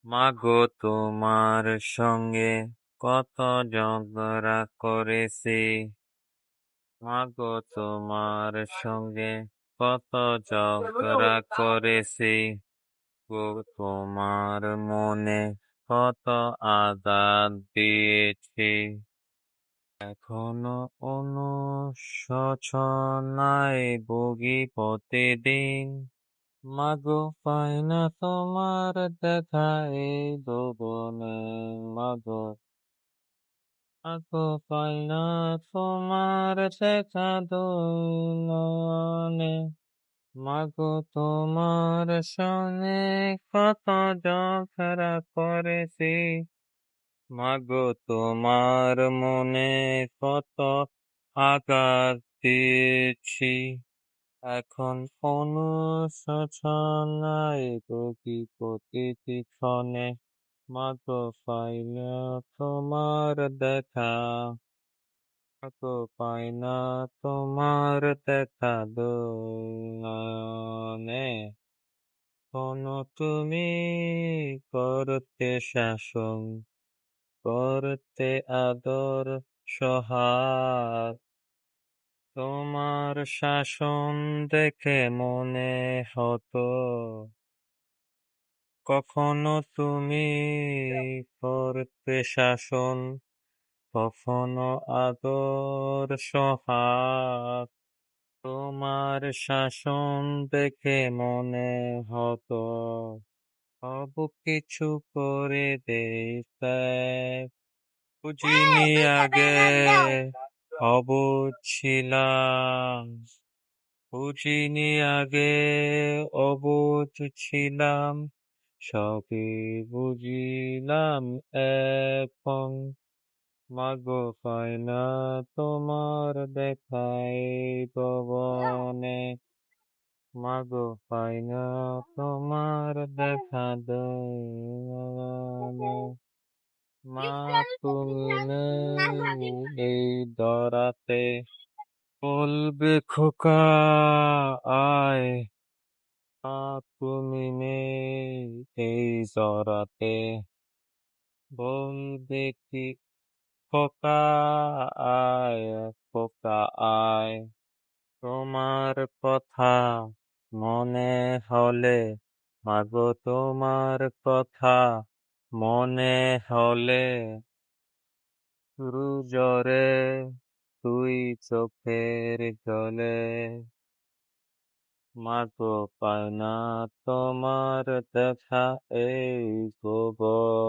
মাগো তোমার সঙ্গে কত ঝগড়া করেছি। মাগো তোমার সঙ্গে কত ঝগড়া করেছি। গো তোমার মনে কত আঘাত দিয়েছি। এখনো অনুশোচনায় ভুগি প্রতিদিন। মাগো পাই না তোমার দেখা এই ভুবনে। মাগো পাই না তোমার দেখা দুই নয়নে। মাগো তোমার সঙ্গে কত ঝগড়া করেছি। মাগো তোমার মনে কত আঘাত দিয়েছি। এখন অনুশোচনায় ভুগি প্রতিটি ক্ষণে। মাগো পাই না তোমার দেখা। মাগো পাই না তোমার দেখা দুই নয়নে। কোনো তুমি করতে শাসন, করতে আদর সোহাগ। তোমার শাসন দেখে মনে হতো কখনো তুমি করতে শাসন, কখনো আদর সোহাগ। তোমার শাসন দেখে মনে হতো সব কিছু করে দেই ত্যাগ। বুঝিনি আগে অবুঝ ছিলাম, বুঝিনি আগে অবুঝ ছিলাম। সবই বুঝিলাম এখন। মাগো পাই না তোমার দেখাই ভুবনে। মাগো পাই না তোমার দেখা দয়ানে। মা তুমি নেই এই ধরাতে, বলবে খোকা আয়। মা তুমি নেই এই জরাতে, বলবে কি খোকা আয়, খোকা আয়। তোমার কথা মনে হলে, মাগো তোমার কথা মনে হলে, শুরু জ্বরে তুই চোখের জলে। মাগো পাই না তোমার দেখা এই ভুবনে।